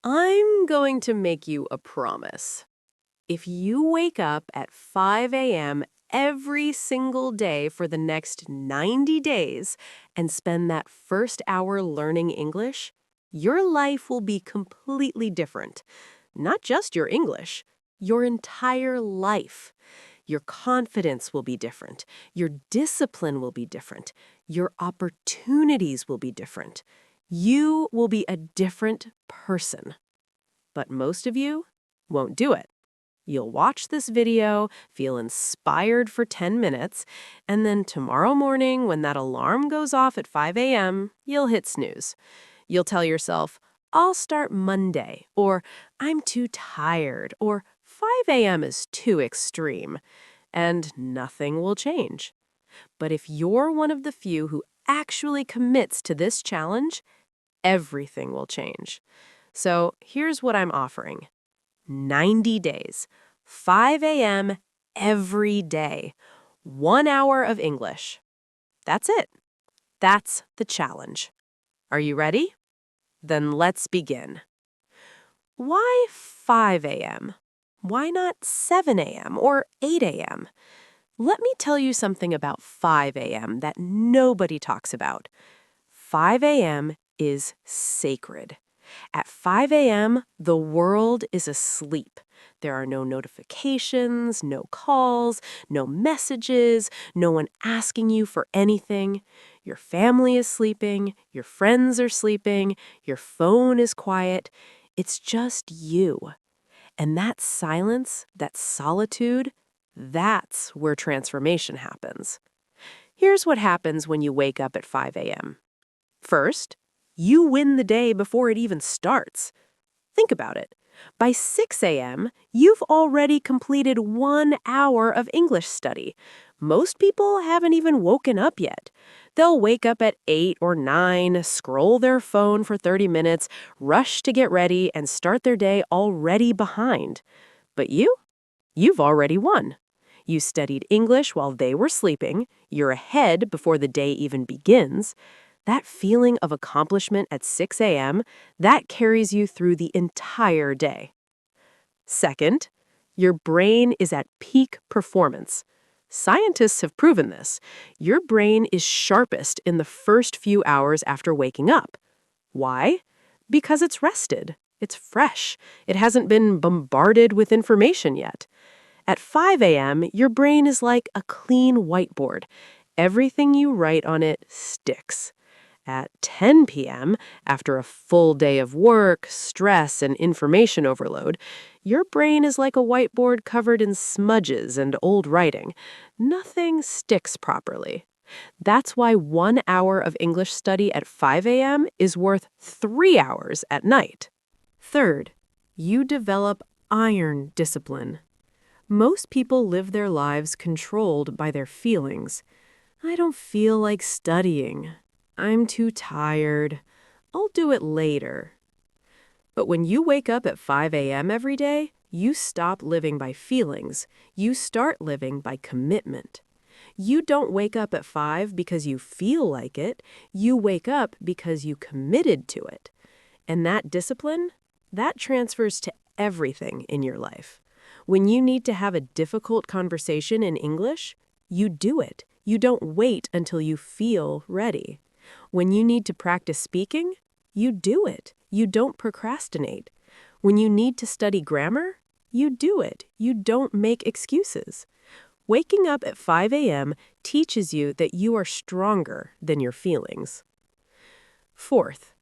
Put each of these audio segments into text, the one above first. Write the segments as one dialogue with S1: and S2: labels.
S1: I'm going to make you a promise. If you wake up at 5 a.m. every single day for the next 90 days and spend that first hour learning English, your life will be completely different. Not just your English, your entire life. Your confidence will be different. Your discipline will be different. Your opportunities will be different. You will be a different person. But most of you won't do it. You'll watch this video, feel inspired for 10 minutes, and then tomorrow morning, when that alarm goes off at 5 a.m., you'll hit snooze. You'll tell yourself, I'll start Monday, or I'm too tired, or 5 a.m. is too extreme, and nothing will change. But if you're one of the few who actually commits to this challenge, everything will change. So here's what I'm offering. 90 days, 5 a.m. every day, 1 hour of English. That's it. That's the challenge. Are you ready? Then let's begin. Why 5 a.m.? Why not 7 a.m. or 8 a.m.? Let me tell you something about 5 a.m. that nobody talks about. 5 a.m. is sacred. At 5 a.m., the world is asleep. There are no notifications, no calls, no messages, no one asking you for anything. Your family is sleeping, your friends are sleeping, your phone is quiet. It's just you. And that silence, that solitude, that's where transformation happens. Here's what happens when you wake up at 5 a.m. First, you win the day before it even starts. Think about it. By 6 a.m., you've already completed 1 hour of English study. Most people haven't even woken up yet. They'll wake up at 8 or 9, scroll their phone for 30 minutes, rush to get ready, and start their day already behind. But you've already won. You studied English while they were sleeping. You're ahead before the day even begins. That feeling of accomplishment at 6 a.m., that carries you through the entire day. Second, your brain is at peak performance. Scientists have proven this. Your brain is sharpest in the first few hours after waking up. Why? Because it's rested. It's fresh. It hasn't been bombarded with information yet. At 5 a.m., your brain is like a clean whiteboard. Everything you write on it sticks. At 10 p.m., after a full day of work, stress, and information overload, your brain is like a whiteboard covered in smudges and old writing. Nothing sticks properly. That's why 1 hour of English study at 5 a.m. is worth 3 hours at night. Third, you develop iron discipline. Most people live their lives controlled by their feelings. I don't feel like studying. I'm too tired. I'll do it later. But when you wake up at 5 a.m. every day, you stop living by feelings. You start living by commitment. You don't wake up at 5 because you feel like it. You wake up because you committed to it. And that discipline, that transfers to everything in your life. When you need to have a difficult conversation in English, you do it. You don't wait until you feel ready. When you need to practice speaking, you do it. You don't procrastinate. When you need to study grammar, you do it. You don't make excuses. Waking up at 5 a.m. teaches you that you are stronger than your feelings. Fourth,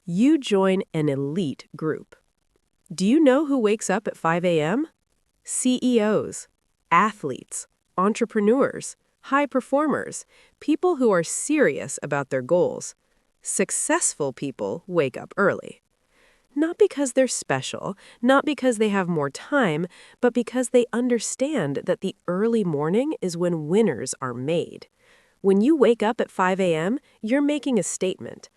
S1: you join an elite group. Do you know who wakes up at 5 a.m.? CEOs, athletes, entrepreneurs, high performers, people who are serious about their goals. Successful people wake up early. Not because they're special, not because they have more time, but because they understand that the early morning is when winners are made. When you wake up at 5 a.m., you're making a statement.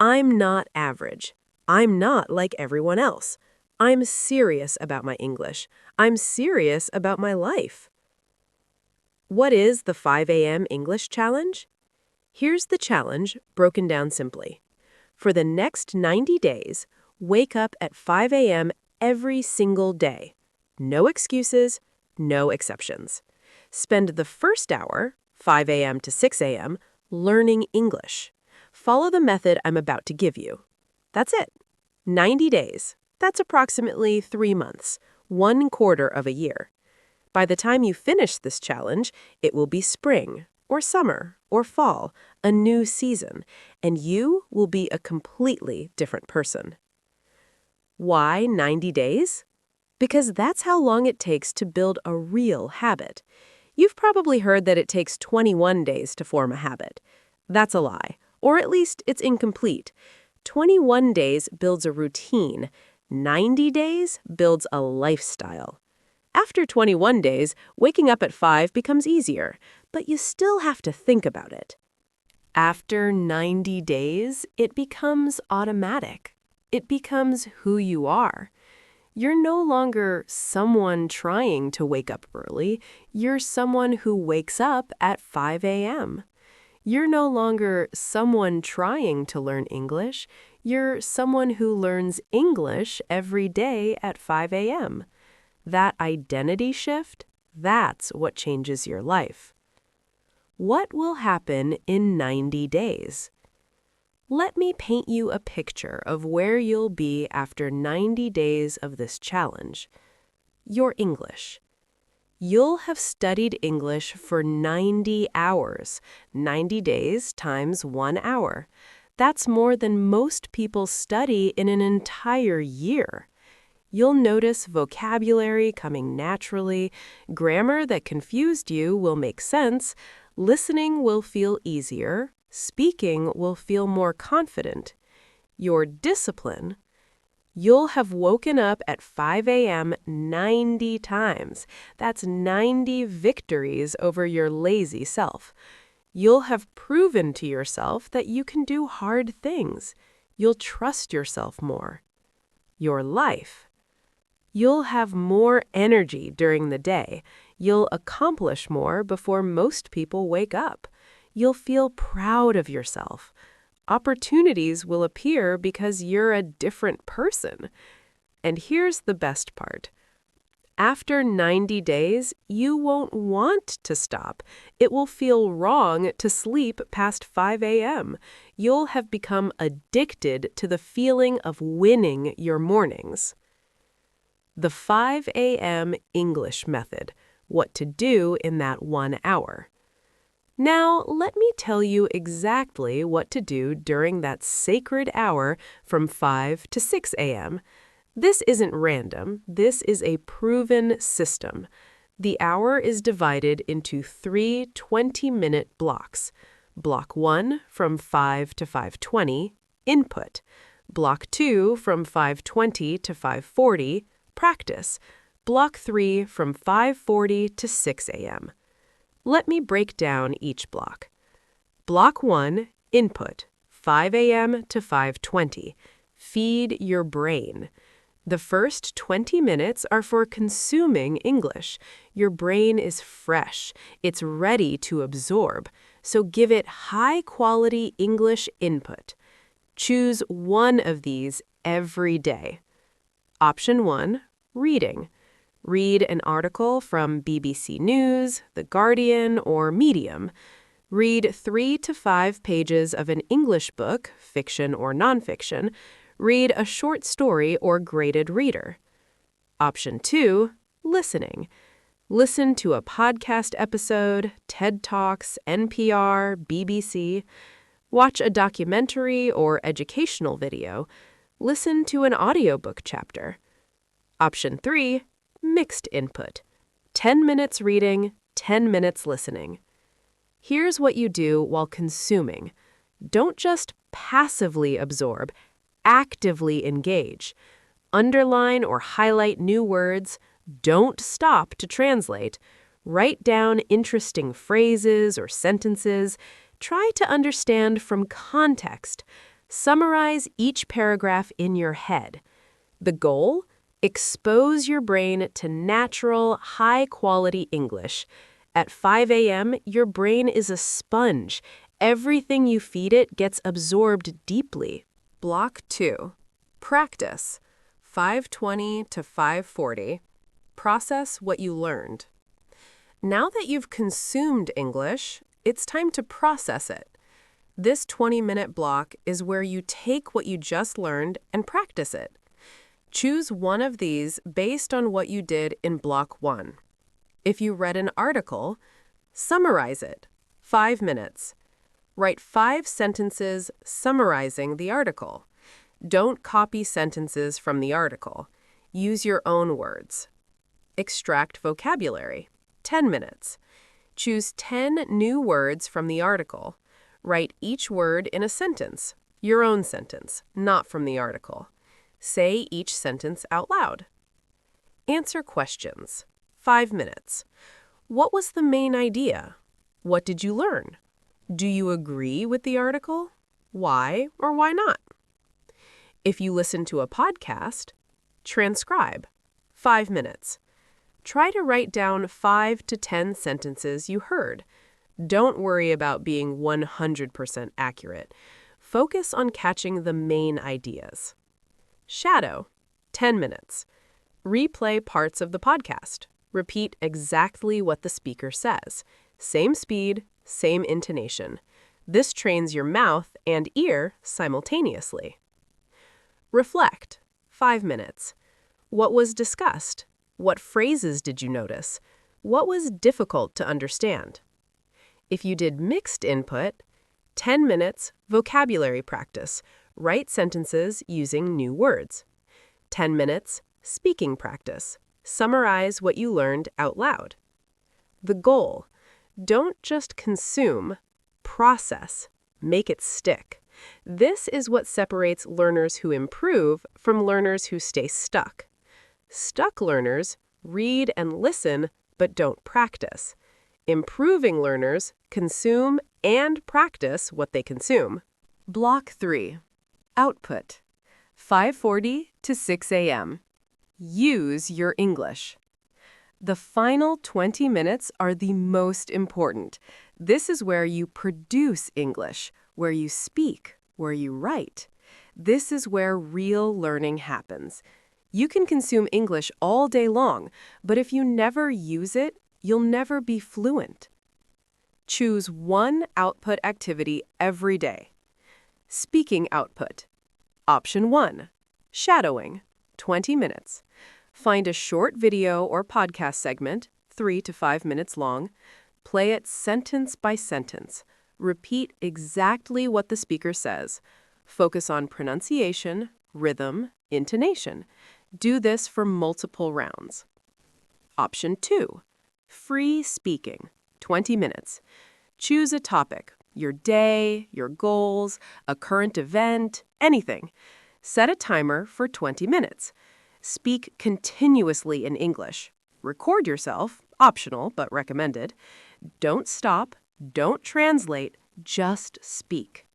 S1: I'm not average. I'm not like everyone else. I'm serious about my English. I'm serious about my life. What is the 5 a.m. English challenge? Here's the challenge broken down simply. For the next 90 days, Wake up at 5 a.m. every single day. No excuses, no exceptions. Spend the first hour, 5 a.m. to 6 a.m., learning English. Follow the method I'm about to give you. That's it. 90 days. That's approximately 3 months, 1/4 of a year. By the time you finish this challenge, it will be spring, or summer, or fall, a new season, and you will be a completely different person. Why 90 days? Because that's how long it takes to build a real habit. You've probably heard that it takes 21 days to form a habit. That's a lie, or at least it's incomplete. 21 days builds a routine. 90 days builds a lifestyle. After 21 days, waking up at 5 becomes easier, but you still have to think about it. After 90 days, it becomes automatic. It becomes who you are. You're no longer someone trying to wake up early. You're someone who wakes up at 5 a.m. You're no longer someone trying to learn English. You're someone who learns English every day at 5 a.m. That identity shift, that's what changes your life. What will happen in 90 days? Let me paint you a picture of where you'll be after 90 days of this challenge. Your English. You'll have studied English for 90 hours, 90 days times 1 hour. That's more than most people study in an entire year. You'll notice vocabulary coming naturally, grammar that confused you will make sense, listening will feel easier, speaking will feel more confident. Your discipline. You'll have woken up at 5 a.m. 90 times. That's 90 victories over your lazy self. You'll have proven to yourself that you can do hard things. You'll trust yourself more. Your life. You'll have more energy during the day. You'll accomplish more before most people wake up. You'll feel proud of yourself. Opportunities will appear because you're a different person. And here's the best part. After 90 days, you won't want to stop. It will feel wrong to sleep past 5 a.m. You'll have become addicted to the feeling of winning your mornings. The 5 a.m. English method, what to do in that 1 hour. Now, let me tell you exactly what to do during that sacred hour from 5 to 6 a.m. This isn't random. This is a proven system. The hour is divided into 3 20-minute blocks. Block 1 from 5 to 5:20, input. Block 2 from 5:20 to 5:40, practice. Block 3 from 5:40 to 6 a.m. Let me break down each block. Block 1, input, 5 a.m. to 5:20. Feed your brain. The first 20 minutes are for consuming English. Your brain is fresh. It's ready to absorb. So give it high-quality English input. Choose one of these every day. Option 1, reading. Read an article from BBC News, The Guardian, or Medium. Read 3 to 5 pages of an English book, fiction or nonfiction. Read a short story or graded reader. Option 2, listening. Listen to a podcast episode, TED Talks, NPR, BBC. Watch a documentary or educational video. Listen to an audiobook chapter. Option 3, mixed input. 10 minutes reading, 10 minutes listening. Here's what you do while consuming. Don't just passively absorb, actively engage. Underline or highlight new words. Don't stop to translate. Write down interesting phrases or sentences. Try to understand from context. Summarize each paragraph in your head. The goal? Expose your brain to natural, high-quality English. At 5 a.m., your brain is a sponge. Everything you feed it gets absorbed deeply. Block 2. Practice, 5:20 to 5:40. Process what you learned. Now that you've consumed English, it's time to process it. This 20-minute block is where you take what you just learned and practice it. Choose one of these based on what you did in block 1. If you read an article, summarize it, 5 minutes. Write 5 sentences summarizing the article. Don't copy sentences from the article. Use your own words. Extract vocabulary, 10 minutes. Choose 10 new words from the article. Write each word in a sentence, your own sentence, not from the article. Say each sentence out loud. Answer questions, 5 minutes. What was the main idea? What did you learn? Do you agree with the article? Why or why not? If you listen to a podcast, transcribe, 5 minutes. Try to write down 5 to 10 sentences you heard. Don't worry about being 100% accurate. Focus on catching the main ideas. Shadow, 10 minutes. Replay parts of the podcast. Repeat exactly what the speaker says. Same speed, same intonation. This trains your mouth and ear simultaneously. Reflect, 5 minutes. What was discussed? What phrases did you notice? What was difficult to understand? If you did mixed input, 10 minutes vocabulary practice. Write sentences using new words. 10 minutes speaking practice. Summarize what you learned out loud. The goal: don't just consume, process, make it stick. This is what separates learners who improve from learners who stay stuck. Stuck learners read and listen but don't practice. Improving learners consume and practice what they consume. Block 3. Output, 5:40 to 6 a.m. Use your English. The final 20 minutes are the most important. This is where you produce English, where you speak, where you write. This is where real learning happens. You can consume English all day long, but if you never use it, you'll never be fluent. Choose one output activity every day. Speaking output. Option 1, shadowing, 20 minutes. Find a short video or podcast segment, 3 to 5 minutes long. Play it sentence by sentence. Repeat exactly what the speaker says. Focus on pronunciation, rhythm, intonation. Do this for multiple rounds. Option 2, free speaking, 20 minutes. Choose a topic, your day, your goals, a current event, anything. Set a timer for 20 minutes. Speak continuously in English. Record yourself, optional but recommended. Don't stop, don't translate, just speak.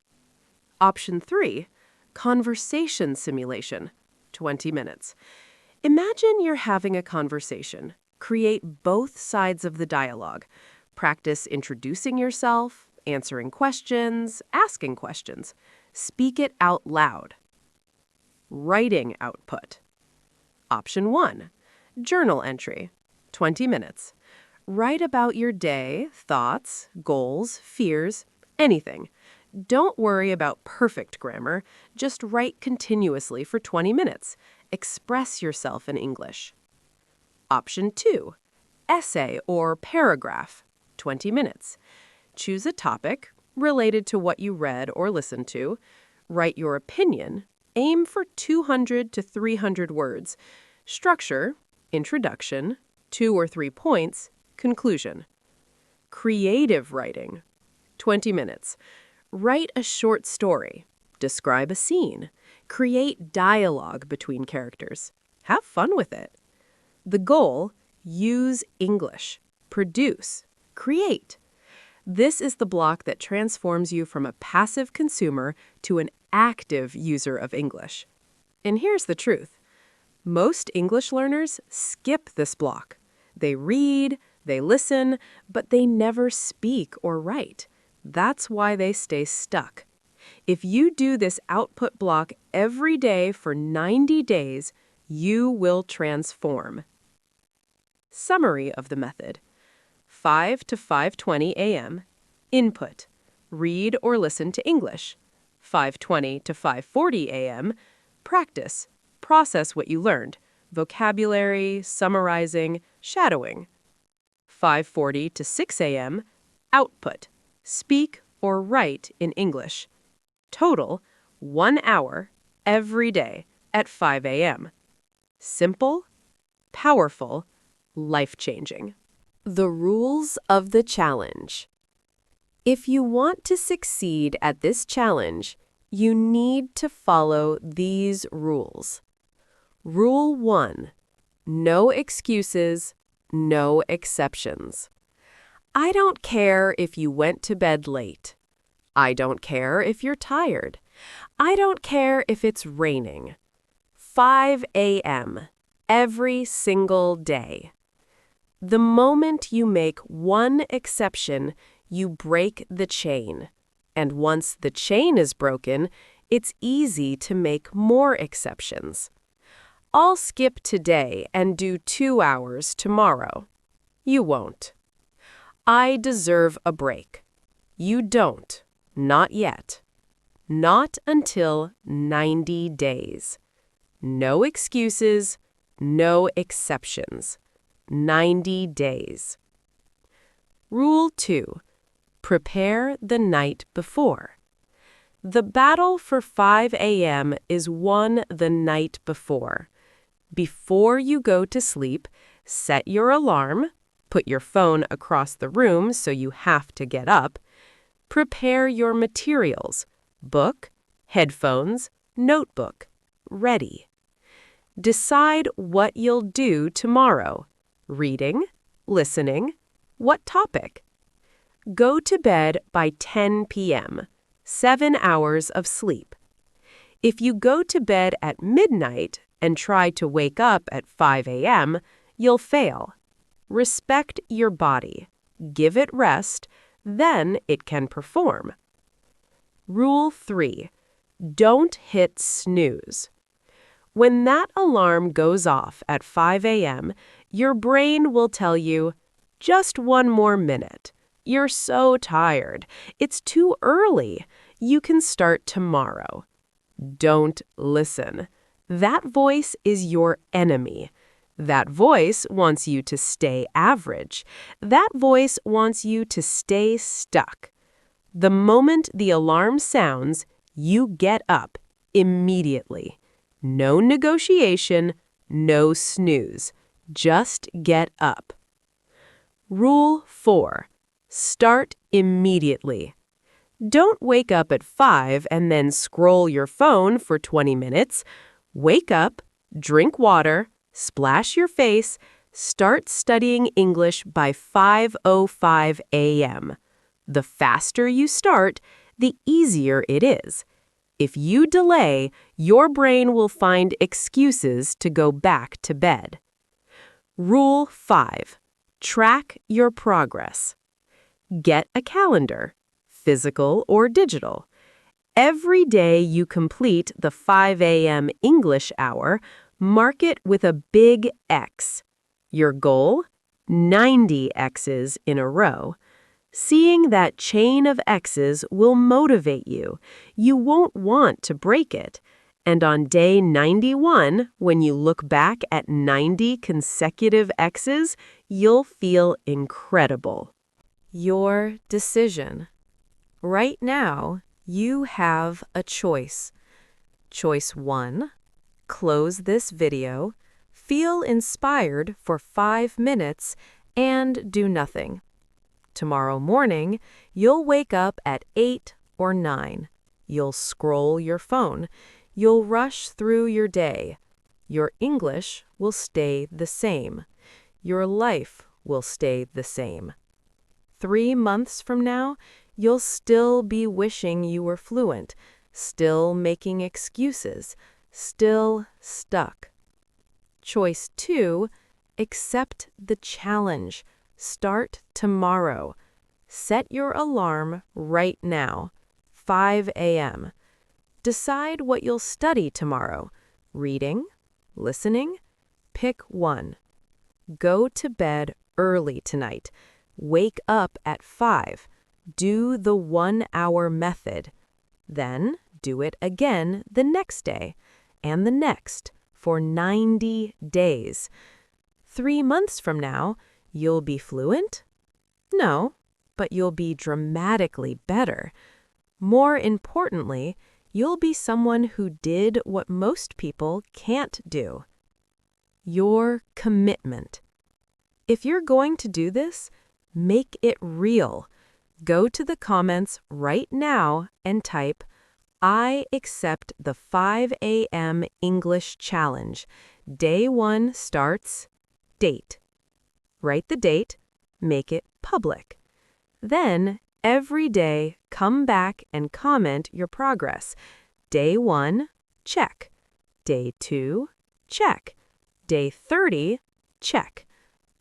S1: Option 3, conversation simulation, 20 minutes. Imagine you're having a conversation. Create both sides of the dialogue. Practice introducing yourself, answering questions, asking questions. Speak it out loud. Writing output. Option 1, journal entry, 20 minutes. Write about your day, thoughts, goals, fears, anything. Don't worry about perfect grammar. Just write continuously for 20 minutes. Express yourself in English. Option 2, essay or paragraph, 20 minutes. Choose a topic related to what you read or listened to. Write your opinion. Aim for 200 to 300 words. Structure, introduction, 2 or 3 points, conclusion. Creative writing, 20 minutes. Write a short story. Describe a scene. Create dialogue between characters. Have fun with it. The goal: use English. Produce. Create. This is the block that transforms you from a passive consumer to an active user of English. And here's the truth. Most English learners skip this block. They read, they listen, but they never speak or write. That's why they stay stuck. If you do this output block every day for 90 days, you will transform. Summary of the method. 5 to 5:20 a.m. Input. Read or listen to English. 5:20 to 5:40 a.m. Practice. Process what you learned. Vocabulary, summarizing, shadowing. 5:40 to 6 a.m. Output. Speak or write in English. Total, 1 hour every day at 5 a.m. Simple, powerful, life-changing. The rules of the challenge. If you want to succeed at this challenge, you need to follow these rules. Rule 1. No excuses, no exceptions. I don't care if you went to bed late. I don't care if you're tired. I don't care if it's raining. 5 a.m. every single day. The moment you make one exception, you break the chain. And once the chain is broken, it's easy to make more exceptions. I'll skip today and do 2 hours tomorrow. You won't. I deserve a break. You don't. Not yet. Not until 90 days. No excuses, no exceptions. 90 days. Rule 2. Prepare the night before. The battle for 5 a.m. is won the night before. Before you go to sleep, set your alarm, put your phone across the room so you have to get up. Prepare your materials, book, headphones, notebook, ready. Decide what you'll do tomorrow. Reading, listening, what topic? Go to bed by 10 p.m., 7 hours of sleep. If you go to bed at midnight and try to wake up at 5 a.m., you'll fail. Respect your body. Give it rest, then it can perform. Rule 3. Don't hit snooze. When that alarm goes off at 5 a.m., your brain will tell you, just 1 more minute. You're so tired. It's too early. You can start tomorrow. Don't listen. That voice is your enemy. That voice wants you to stay average. That voice wants you to stay stuck. The moment the alarm sounds, you get up immediately. No negotiation, no snooze. Just get up. Rule 4. Start immediately. Don't wake up at 5 and then scroll your phone for 20 minutes. Wake up, drink water, splash your face, start studying English by 5:05 a.m. The faster you start, the easier it is. If you delay, your brain will find excuses to go back to bed. Rule 5. Track your progress. Get a calendar, physical or digital. Every day you complete the 5 a.m. English hour, mark it with a big X. Your goal? 90 X's in a row. Seeing that chain of X's will motivate you. You won't want to break it. And on day 91, when you look back at 90 consecutive X's, you'll feel incredible. Your decision. Right now, you have a choice. Choice 1. Close this video, feel inspired for 5 minutes, and do nothing. Tomorrow morning, you'll wake up at 8 or 9. You'll scroll your phone. You'll rush through your day. Your English will stay the same. Your life will stay the same. 3 months from now, you'll still be wishing you were fluent, still making excuses, still stuck. Choice 2, accept the challenge. Start tomorrow. Set your alarm right now. 5 a.m. Decide what you'll study tomorrow. Reading, listening, pick one. Go to bed early tonight. Wake up at 5. Do the 1-hour method. Then do it again the next day and the next for 90 days. 3 months from now, you'll be fluent? No, but you'll be dramatically better. More importantly, you'll be someone who did what most people can't do. Your commitment. If you're going to do this, make it real. Go to the comments right now and type, "I accept the 5 a.m. English challenge. Day 1 starts, date." Write the date, make it public. Then, every day, come back and comment your progress. Day 1, check. Day 2, check. Day 30, check.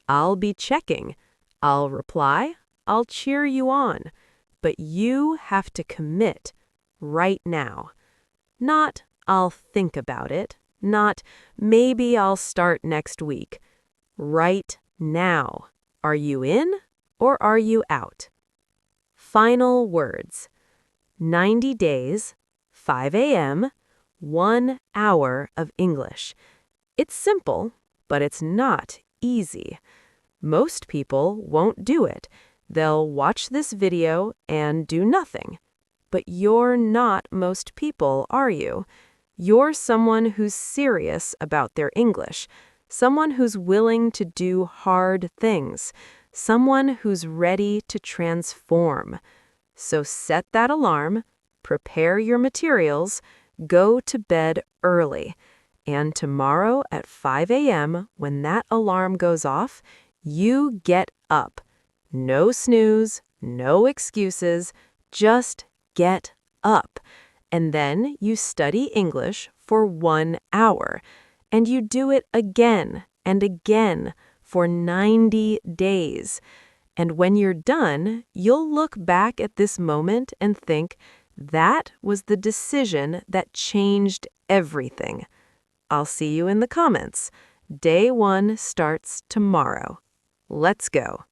S1: I'll be checking. I'll reply. I'll cheer you on. But you have to commit right now. Not, "I'll think about it." Not, "Maybe I'll start next week." Right now. Are you in or are you out? Final words. 90 days, 5 a.m., 1 hour of English. It's simple, but it's not easy. Most people won't do it. They'll watch this video and do nothing. But you're not most people, are you? You're someone who's serious about their English, someone who's willing to do hard things, someone who's ready to transform. So set that alarm, prepare your materials, go to bed early. And tomorrow at 5 a.m., when that alarm goes off, you get up. No snooze, no excuses, just get up. And then you study English for 1 hour. And you do it again and again for 90 days. And when you're done, you'll look back at this moment and think, that was the decision that changed everything. I'll see you in the comments. Day 1 starts tomorrow. Let's go.